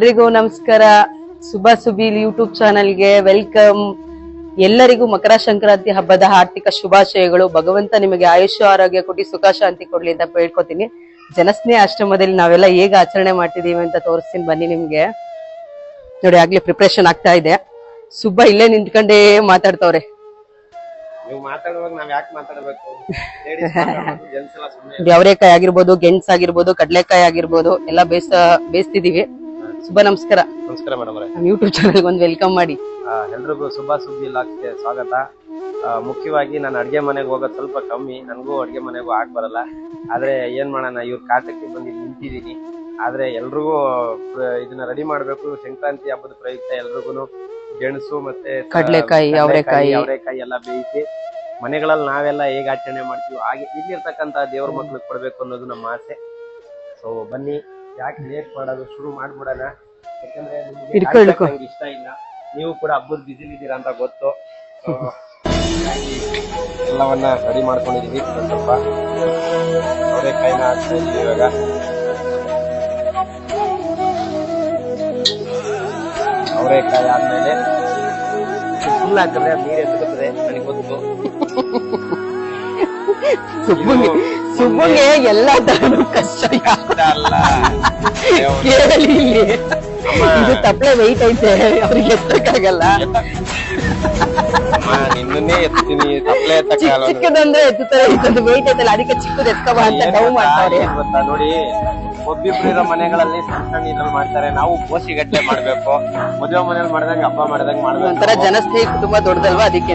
ಎಲ್ರಿಗೂ ನಮಸ್ಕಾರ. ಸುಬಿ ಯೂಟ್ಯೂಬ್ ಚಾನೆಲ್ಗೆ ವೆಲ್ಕಮ್. ಎಲ್ಲರಿಗೂ ಮಕರ ಸಂಕ್ರಾಂತಿ ಹಬ್ಬದ ಆರ್ಥಿಕ ಶುಭಾಶಯಗಳು. ಭಗವಂತ ನಿಮಗೆ ಆಯುಷ್ಯ ಆರೋಗ್ಯ ಕೊಟ್ಟು ಸುಖ ಶಾಂತಿ ಕೊಡ್ಲಿ ಅಂತ ಬೇಡ್ಕೋತೀನಿ. ಜನಸ್ನೇಹ ಆಶ್ರಮದಲ್ಲಿ ನಾವೆಲ್ಲ ಹೇಗೆ ಆಚರಣೆ ಮಾಡ್ತಿದೀವಿ ಅಂತ ತೋರಿಸ್ತೀನಿ ಬನ್ನಿ ನಿಮ್ಗೆ. ನೋಡಿ ಆಗ್ಲೇ ಪ್ರಿಪರೇಷನ್ ಆಗ್ತಾ ಇದೆ. ಸುಬ್ಬ ಇಲ್ಲೇ ನಿಂತ್ಕೊಂಡೇ ಮಾತಾಡ್ತವ್ರೆ. ಅವರೆಕಾಯಿ ಆಗಿರ್ಬೋದು, ಗೆಣಸ್ ಆಗಿರ್ಬೋದು, ಕಡ್ಲೆಕಾಯಿ ಆಗಿರ್ಬೋದು ಎಲ್ಲ ಬೇಯಿಸ್ತಿದೀವಿ. ಸುಬ್ಬ ನಮಸ್ಕಾರ. ನಮಸ್ಕಾರ ಮೇಡಮ್ ಅವರೇ. ಯೂಟ್ಯೂಬ್ ಚಾನಲ್ ಒಂದು ವೆಲ್ಕಮ್ ಮಾಡಿ. ಎಲ್ರಿಗೂ ಸುಬ್ಬಿ ಲಾಗ್ಸ್ಗೆ ಸ್ವಾಗತ. ಮುಖ್ಯವಾಗಿ ನಾನು ಅಡ್ಗೆ ಮನೆಗೆ ಹೋಗೋದು ಸ್ವಲ್ಪ ಕಮ್ಮಿ, ನನಗೂ ಅಡ್ಗೆ ಮನೆಗೂ ಆಗ್ ಬರಲ್ಲ. ಆದ್ರೆ ಏನ್ ಮಾಡೋಣ, ಇವ್ರ ಕಾಟಕ್ಕೆ ಬಂದು ನಿಂತಿದ್ದೀನಿ. ಆದ್ರೆ ಎಲ್ರಿಗೂ ಇದನ್ನ ರೆಡಿ ಮಾಡ್ಬೇಕು. ಸಂಕ್ರಾಂತಿ ಹಬ್ಬದ ಪ್ರಯುಕ್ತ ಎಲ್ರಿಗೂ ಗೆಣಸು ಮತ್ತೆ ಕಡ್ಲೆಕಾಯಿ, ಅವರೆಕಾಯಿ ಎಲ್ಲ ಬೇಯಿಸಿ ಮನೆಗಳಲ್ಲಿ ನಾವೆಲ್ಲ ಹೇಗೆ ಆಚರಣೆ ಮಾಡ್ತೀವಿ ಹಾಗೆ ಇಲ್ಲಿರ್ತಕ್ಕಂತ ದೇವ್ರ ಮಕ್ಳಿಗೆ ಕೊಡ್ಬೇಕು ಅನ್ನೋದು ನಮ್ಮ ಆಸೆ. ಸೊ ಬನ್ನಿ, ಯಾಕೆ ಲೇಟ್ ಮಾಡೋದು, ಶುರು ಮಾಡ್ಬಿಡೋಣ. ಯಾಕಂದ್ರೆ ನಿಮ್ಗೆ ಇಷ್ಟ ಇಲ್ಲ, ನೀವು ಕೂಡ ಹಬ್ಬದ ಬಿಸಿಲಿದ್ದೀರಾ ಅಂತ ಗೊತ್ತು. ಎಲ್ಲವನ್ನ ರೆಡಿ ಮಾಡ್ಕೊಂಡಿದೀವಿ. ಸ್ವಲ್ಪ ಅವರೆಕಾಯಿನ ಹಾಕ್ತಾ ಇದೀವಿ ಇವಾಗ. ಅವರೆಕಾಯಿ ಆದ್ಮೇಲೆ ಫುಲ್ ಹಾಕಿದ್ರೆ ನೀರು ಎತ್ಕೊತದೆ, ನನಗೆ ಗೊತ್ತು. ಸುಬ್ಬಂಗೆ ಎಲ್ಲ ಕಷ್ಟ ಅಲ್ಲ, ಇದು ತಪ್ಪಲೆ ವೆಯ್ಟ್ ಐತೆ, ಅವ್ರಿಗೆ ಎತ್ತಕ್ಕಾಗಲ್ಲ. ನಿನ್ನೇ ಎತ್ತೀನಿ, ತಪ್ಪಲೆ ಎತ್ತಕ್ಕಾಗಲ್ಲ. ಚಿಕ್ಕದಂದ್ರೆ ಎತ್ತುತ್ತಾರೆ, ಇದೊಂದು ವೆಯ್ಟ್ ಐತಲ್ಲ, ಅದಕ್ಕೆ ಚಿಕ್ಕದ ಎತ್ಕಬ ಅಂತ ಡೌ ಮಾಡ್ತಾರೆ. ನೋಡಿ, ಒಬ್ಬಿಬ್ರು ಇರೋ ಮನೆಗಳಲ್ಲಿ ಸಣ್ಣ ಇದ್ರಲ್ಲಿ ಮಾಡ್ತಾರೆ, ನಾವು ಗೋಸಿಗಟ್ಲೆ ಮಾಡ್ಬೇಕು. ಮದುವೆ ಮನೇಲಿ ಮಾಡ್ದಂಗೆ ಹಬ್ಬ ಮಾಡ್ದಂಗೆ ಮಾಡ್ಬೇಕು. ಒಂಥರ ಜನಸ್ನೇಹಿ ಕುಟುಂಬ ದೊಡ್ಡದಲ್ವಾ, ಅದಕ್ಕೆ.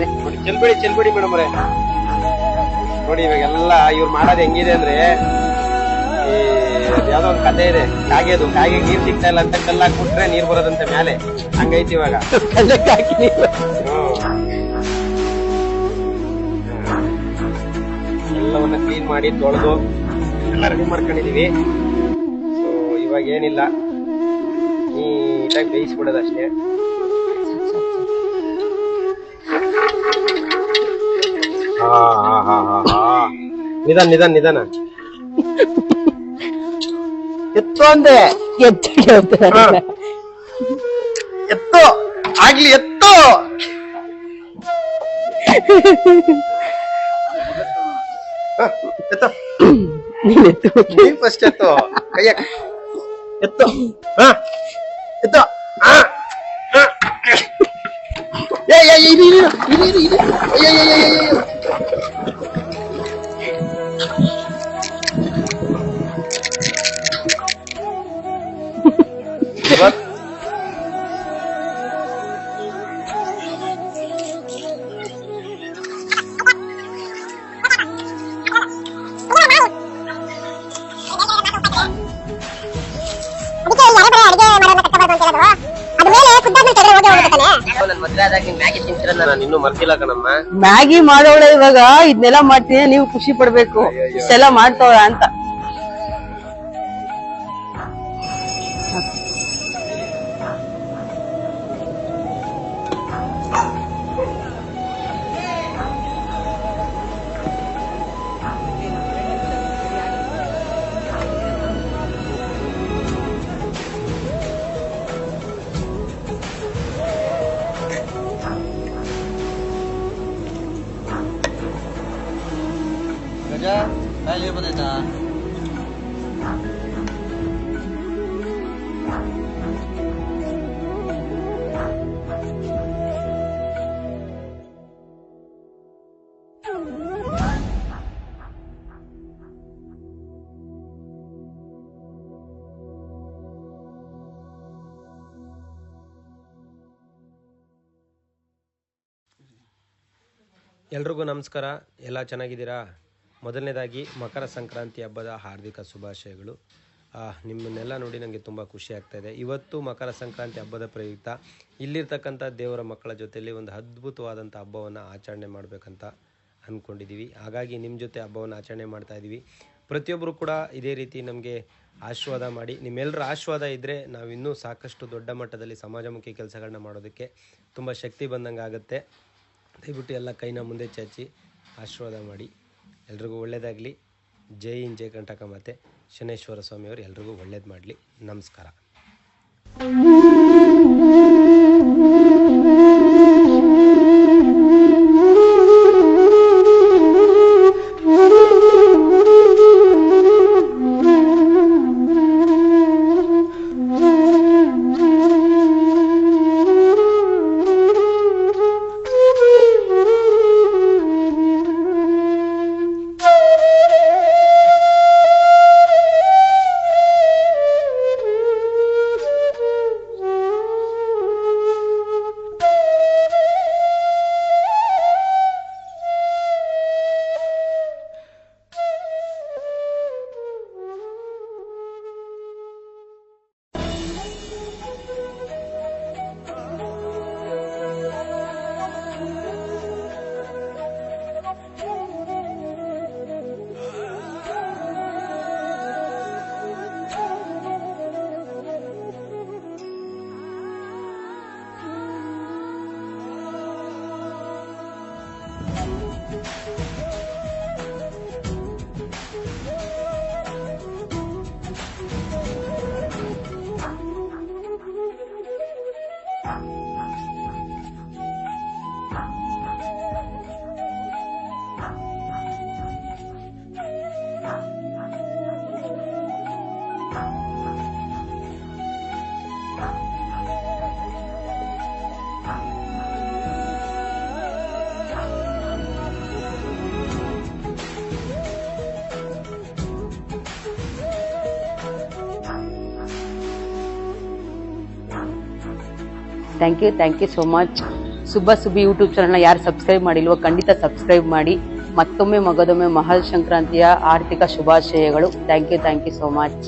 ನೋಡಿ ಚೆಲ್ಬಿಡಿ ಮೇಡಮ್ ಅವರೇ. ನೋಡಿ ಇವಾಗೆಲ್ಲ ಇವ್ರು ಮಾಡೋದು ಹೆಂಗಿದೆ ಅಂದ್ರೆ, ಯಾವ್ದೋ ಒಂದು ಕಥೆ ಇದೆ, ಕಾಗೆದು ನೀರ್ ಸಿಗ್ತಾ ಇಲ್ಲ ಅಂತ ಕಲ್ಲಾಕ್ ಬಿಟ್ರೆ ನೀರ್ ಬರೋದಂತೆ ಮೇಲೆ, ಹಂಗೈತಿ ಇವಾಗ. ಎಲ್ಲವನ್ನ ಕ್ಲೀನ್ ಮಾಡಿ ತೊಳೆದು ಎಲ್ಲ ರೆಡಿ ಮಾಡ್ಕೊಂಡಿದೀವಿ. ಸೊ ಇವಾಗ ಏನಿಲ್ಲ, ನೀಟಾಗಿ ಬೇಯಿಸ್ಬಿಡೋದಷ್ಟೇ. ನಿಧಾನ ಎತ್ತು ಅಂದೆ, ಎತ್ತು ಆಗ್ಲಿ, ಎತ್ತು ಫಸ್ಟ್ ಎತ್ತು, ಕೈಯ ಎತ್ತು, ಎತ್ತು. ಇನ್ನು ಮರ್ತಿಲ್ಲ ಕಣಮ್ಮ. ಮ್ಯಾಗಿ ಮಾಡೋಳ ಇವಾಗ ಇದನ್ನೆಲ್ಲ ಮಾಡ್ತೀನಿ, ನೀವು ಖುಷಿ ಪಡ್ಬೇಕು. ಇಷ್ಟೆಲ್ಲ ಮಾಡ್ತಾವ ಅಂತ. ಎಲ್ರಿಗೂ ನಮಸ್ಕಾರ. ಎಲ್ಲ ಚೆನ್ನಾಗಿದ್ದೀರಾ? ಮೊದಲನೇದಾಗಿ ಮಕರ ಸಂಕ್ರಾಂತಿ ಹಬ್ಬದ ಹಾರ್ದಿಕ ಶುಭಾಶಯಗಳು. ನಿಮ್ಮನ್ನೆಲ್ಲ ನೋಡಿ ನನಗೆ ತುಂಬ ಖುಷಿ ಆಗ್ತಾಯಿದೆ. ಇವತ್ತು ಮಕರ ಸಂಕ್ರಾಂತಿ ಹಬ್ಬದ ಪ್ರಯುಕ್ತ ಇಲ್ಲಿರ್ತಕ್ಕಂಥ ದೇವರ ಮಕ್ಕಳ ಜೊತೆಯಲ್ಲಿ ಒಂದು ಅದ್ಭುತವಾದಂಥ ಹಬ್ಬವನ್ನು ಆಚರಣೆ ಮಾಡಬೇಕಂತ ಅಂದ್ಕೊಂಡಿದ್ದೀವಿ. ಹಾಗಾಗಿ ನಿಮ್ಮ ಜೊತೆ ಹಬ್ಬವನ್ನು ಆಚರಣೆ ಮಾಡ್ತಾಯಿದ್ದೀವಿ. ಪ್ರತಿಯೊಬ್ಬರು ಕೂಡ ಇದೇ ರೀತಿ ನಮಗೆ ಆಶೀರ್ವಾದ ಮಾಡಿ. ನಿಮ್ಮೆಲ್ಲರ ಆಶೀರ್ವಾದ ಇದ್ದರೆ ನಾವು ಇನ್ನೂ ಸಾಕಷ್ಟು ದೊಡ್ಡ ಮಟ್ಟದಲ್ಲಿ ಸಮಾಜಮುಖಿ ಕೆಲಸಗಳನ್ನ ಮಾಡೋದಕ್ಕೆ ತುಂಬ ಶಕ್ತಿ ಬಂದಂಗೆ ಆಗುತ್ತೆ. ದಯವಿಟ್ಟು ಎಲ್ಲ ಕೈನ ಮುಂದೆ ಚಾಚಿ ಆಶೀರ್ವಾದ ಮಾಡಿ. ಎಲ್ರಿಗೂ ಒಳ್ಳೆಯದಾಗಲಿ. ಜೈ ಹಿಂದ್, ಜೈ ಕಂಟಕ ಮಾತೆ. ಶನೇಶ್ವರ ಸ್ವಾಮಿಯವರು ಎಲ್ರಿಗೂ ಒಳ್ಳೇದು ಮಾಡಲಿ. ನಮಸ್ಕಾರ. Thank you so much. Subba Subbi YouTube ಚಾನಲ್ನ ಯಾರು ಸಬ್ಸ್ಕ್ರೈಬ್ ಮಾಡಿಲ್ವೋ ಖಂಡಿತ ಸಬ್ಸ್ಕ್ರೈಬ್ ಮಾಡಿ. ಮತ್ತೊಮ್ಮೆ ಮಗದೊಮ್ಮೆ ಮಹಾಸಂಕ್ರಾಂತಿಯ ಆರ್ಥಿಕ ಶುಭಾಶಯಗಳು. Thank you so much.